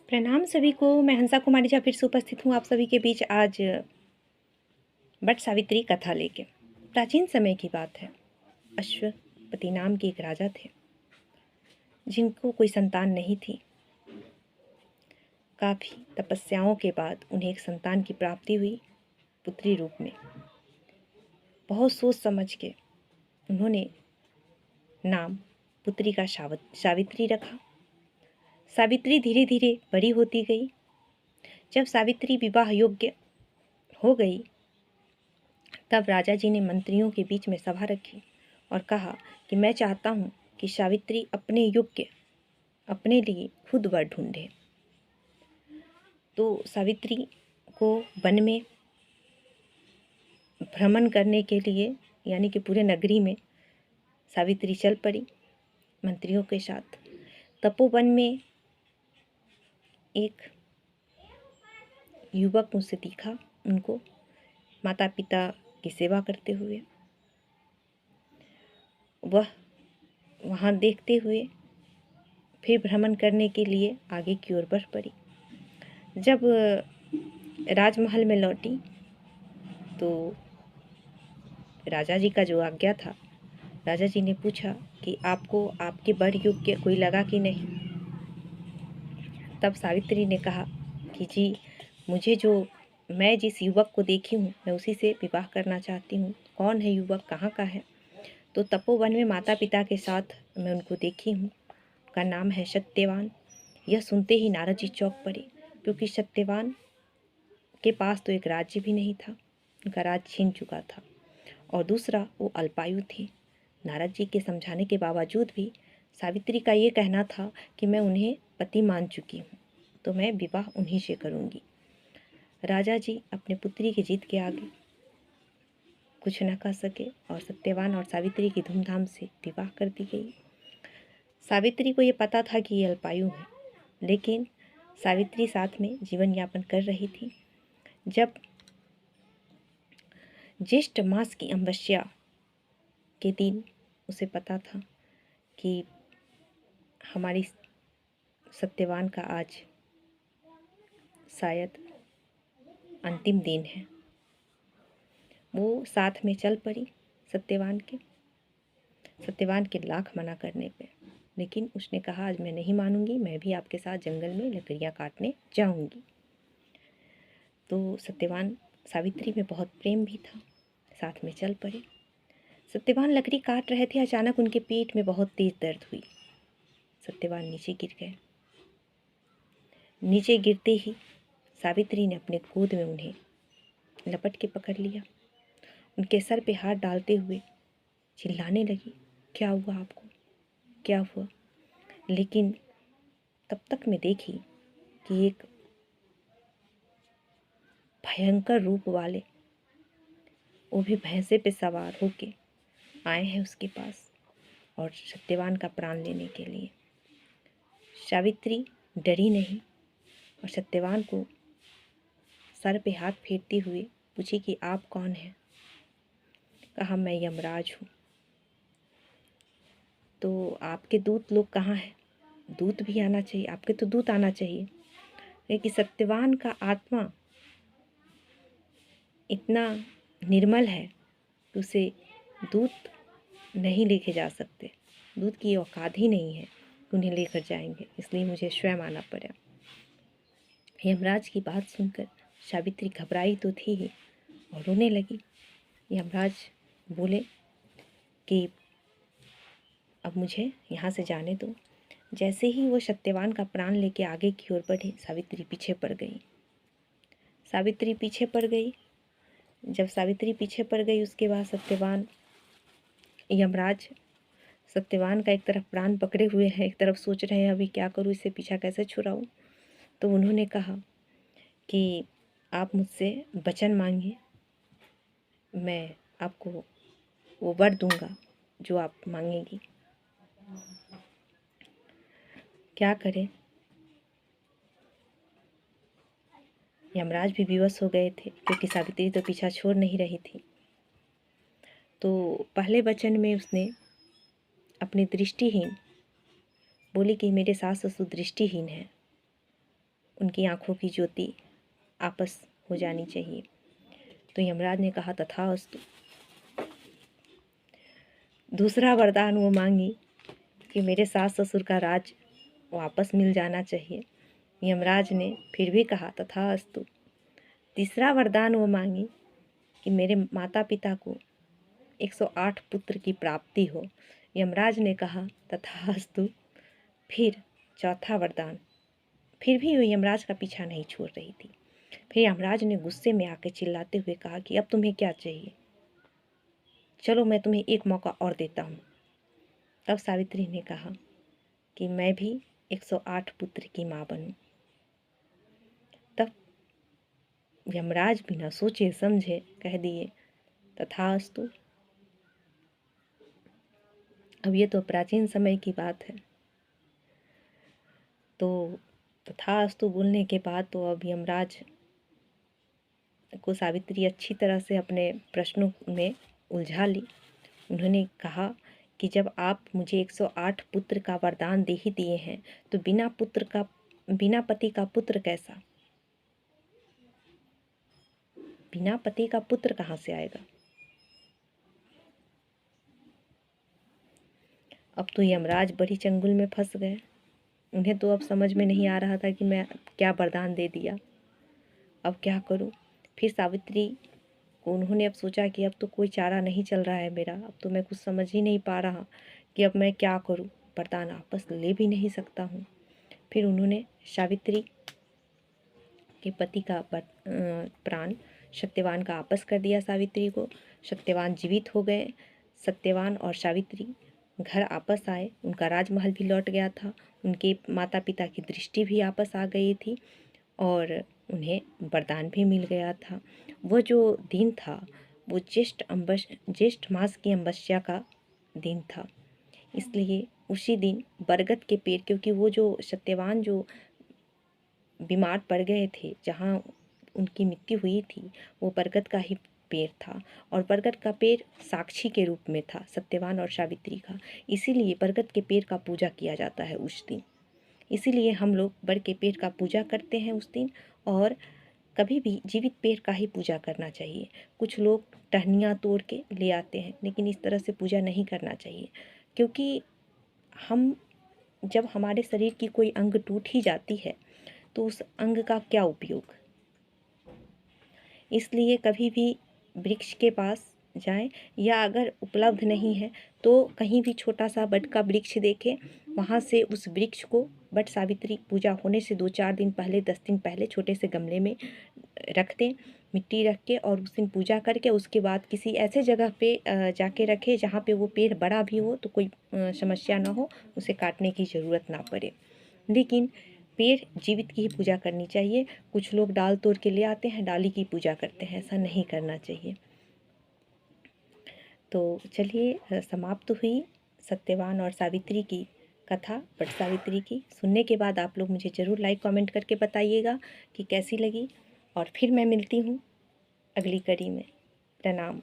प्रणाम सभी को। मैं हंसा कुमारी जा फिर से उपस्थित हूँ आप सभी के बीच आज वट सावित्री कथा लेके। प्राचीन समय की बात है। अश्वपति नाम के एक राजा थे जिनको कोई संतान नहीं थी। काफ़ी तपस्याओं के बाद उन्हें एक संतान की प्राप्ति हुई, पुत्री रूप में। बहुत सोच समझ के उन्होंने नाम पुत्री का सावित्री रखा। सावित्री धीरे धीरे बड़ी होती गई। जब सावित्री विवाह योग्य हो गई तब राजा जी ने मंत्रियों के बीच में सभा रखी और कहा कि मैं चाहता हूँ कि सावित्री अपने योग्य अपने लिए खुद वर ढूंढे। तो सावित्री को वन में भ्रमण करने के लिए यानी कि पूरे नगरी में सावित्री चल पड़ी मंत्रियों के साथ। तपोवन में एक युवक मुझसे दिखा, उनको माता पिता की सेवा करते हुए। वह वहाँ देखते हुए फिर भ्रमण करने के लिए आगे की ओर बढ़ पड़ी। जब राजमहल में लौटी तो राजा जी का जो आज्ञा था, राजा जी ने पूछा कि आपको आपके वर योग्य कोई लगा कि नहीं। तब सावित्री ने कहा कि जी, मैं जिस युवक को देखी हूँ मैं उसी से विवाह करना चाहती हूँ। कौन है युवक, कहाँ का है? तो तपोवन में माता पिता के साथ मैं उनको देखी हूँ, उनका नाम है सत्यवान। यह सुनते ही नारद जी चौंक पड़े, क्योंकि सत्यवान के पास तो एक राज्य भी नहीं था, उनका राज छीन चुका था, और दूसरा वो अल्पायु थी। नारद जी के समझाने के बावजूद भी सावित्री का ये कहना था कि मैं उन्हें पति मान चुकी हूँ, तो मैं विवाह उन्हीं से करूँगी। राजा जी अपने पुत्री की जिद के आगे कुछ न कह सके और सत्यवान और सावित्री की धूमधाम से विवाह कर दी गई। सावित्री को ये पता था कि ये अल्पायु है, लेकिन सावित्री साथ में जीवन यापन कर रही थी। जब ज्येष्ठ मास की अमावस्या के दिन उसे पता था कि हमारी सत्यवान का आज शायद अंतिम दिन है, वो साथ में चल पड़ी सत्यवान के लाख मना करने पे, लेकिन उसने कहा आज मैं नहीं मानूंगी, मैं भी आपके साथ जंगल में लकड़ियाँ काटने जाऊंगी। तो सत्यवान सावित्री में बहुत प्रेम भी था, साथ में चल पड़े। सत्यवान लकड़ी काट रहे थे, अचानक उनके पेट में बहुत तेज दर्द हुई। सत्यवान नीचे गिर गए। नीचे गिरते ही सावित्री ने अपने गोद में उन्हें लपट के पकड़ लिया, उनके सर पे हाथ डालते हुए चिल्लाने लगी, क्या हुआ आपको, क्या हुआ? लेकिन तब तक मैं देखी कि एक भयंकर रूप वाले, वो भी भैंसे पे सवार होके आए हैं उसके पास और सत्यवान का प्राण लेने के लिए। सावित्री डरी नहीं और सत्यवान को सर पे हाथ फेरते हुए पूछी कि आप कौन हैं? कहा मैं यमराज हूँ। तो आपके दूत लोग कहाँ हैं? दूत भी आना चाहिए, आपके तो दूत आना चाहिए। लेकिन सत्यवान का आत्मा इतना निर्मल है कि उसे दूत नहीं लेके जा सकते, दूत की औकात ही नहीं है कि उन्हें लेकर जाएंगे, इसलिए मुझे स्वयं आना पड़ा। यमराज की बात सुनकर सावित्री घबराई तो थी ही और रोने लगी। यमराज बोले कि अब मुझे यहाँ से जाने दो। जैसे ही वो सत्यवान का प्राण लेके आगे की ओर बढ़े, सावित्री पीछे पड़ गई। सावित्री पीछे पड़ गई। जब सावित्री पीछे पड़ गई उसके बाद यमराज सत्यवान का एक तरफ प्राण पकड़े हुए हैं, एक तरफ सोच रहे हैं अभी क्या करूँ, इससे पीछा कैसे छुड़ाऊँ। तो उन्होंने कहा कि आप मुझसे वचन मांगिए, मैं आपको वो वर दूंगा जो आप मांगेंगी। क्या करें? यमराज भी विवश हो गए थे, क्योंकि सावित्री तो पीछा छोड़ नहीं रही थी। तो पहले वचन में उसने अपनी दृष्टिहीन बोली कि मेरे सास ससुर दृष्टिहीन हैं, उनकी आँखों की ज्योति आपस हो जानी चाहिए। तो यमराज ने कहा तथास्तु। दूसरा वरदान वो मांगी कि मेरे सास ससुर का राज वापस मिल जाना चाहिए। यमराज ने फिर भी कहा तथास्तु। तीसरा वरदान वो मांगी कि मेरे माता पिता को 108 पुत्र की प्राप्ति हो। यमराज ने कहा तथास्तु। फिर चौथा वरदान, फिर भी वो यमराज का पीछा नहीं छोड़ रही थी। फिर यमराज ने गुस्से में आकर चिल्लाते हुए कहा कि अब तुम्हें क्या चाहिए, चलो मैं तुम्हें एक मौका और देता हूँ। तब सावित्री ने कहा कि मैं भी 108 पुत्र की माँ बनूं। तब यमराज बिना सोचे समझे कह दिए तथास्तु। अब ये तो प्राचीन समय की बात है, तो तथास्तु बोलने के बाद तो अब यमराज को सावित्री अच्छी तरह से अपने प्रश्नों में उलझा ली। उन्होंने कहा कि जब आप मुझे 108 पुत्र का वरदान दे ही दिए हैं तो बिना पति का पुत्र कैसा, बिना पति का पुत्र कहाँ से आएगा। अब तो यमराज बड़ी चंगुल में फंस गए। उन्हें तो अब समझ में नहीं आ रहा था कि मैं क्या वरदान दे दिया, अब क्या करूं। फिर सावित्री को उन्होंने अब सोचा कि अब तो कोई चारा नहीं चल रहा है मेरा, अब तो मैं कुछ समझ ही नहीं पा रहा कि अब मैं क्या करूं, वरदान वापस ले भी नहीं सकता हूं। फिर उन्होंने सावित्री के पति का प्राण सत्यवान का वापस कर दिया सावित्री को। सत्यवान जीवित हो गए। सत्यवान और सावित्री घर वापस आए। उनका राजमहल भी लौट गया था। उनके माता पिता की दृष्टि भी वापस आ गई थी और उन्हें वरदान भी मिल गया था। वो जो दिन था वो ज्येष्ठ मास की अमावस्या का दिन था। इसलिए उसी दिन बरगद के पेड़, क्योंकि वो जो सत्यवान जो बीमार पड़ गए थे, जहाँ उनकी मृत्यु हुई थी वो बरगद का ही पेड़ था और बरगद का पेड़ साक्षी के रूप में था सत्यवान और सावित्री का। इसीलिए बरगद के पेड़ का पूजा किया जाता है उस दिन। इसीलिए हम लोग बर के पेड़ का पूजा करते हैं उस दिन। और कभी भी जीवित पेड़ का ही पूजा करना चाहिए। कुछ लोग टहनियाँ तोड़ के ले आते हैं, लेकिन इस तरह से पूजा नहीं करना चाहिए, क्योंकि हम जब हमारे शरीर की कोई अंग टूट ही जाती है तो उस अंग का क्या उपयोग। इसलिए कभी भी वृक्ष के पास जाएं, या अगर उपलब्ध नहीं है तो कहीं भी छोटा सा बट का वृक्ष देखें, वहाँ से उस वृक्ष को बट सावित्री पूजा होने से 2-4 दिन पहले, 10 दिन पहले छोटे से गमले में रख दें, मिट्टी रख के, और उस दिन पूजा करके उसके बाद किसी ऐसे जगह पे जाके रखें जहाँ पे वो पेड़ बड़ा भी हो तो कोई समस्या ना हो, उसे काटने की ज़रूरत ना पड़े। लेकिन पेड़ जीवित की ही पूजा करनी चाहिए। कुछ लोग डाल तोड़ के ले आते हैं, डाली की पूजा करते हैं, ऐसा नहीं करना चाहिए। तो चलिए, समाप्त हुई सत्यवान और सावित्री की कथा, बट सावित्री की। सुनने के बाद आप लोग मुझे ज़रूर लाइक कमेंट करके बताइएगा कि कैसी लगी, और फिर मैं मिलती हूँ अगली कड़ी में। प्रणाम।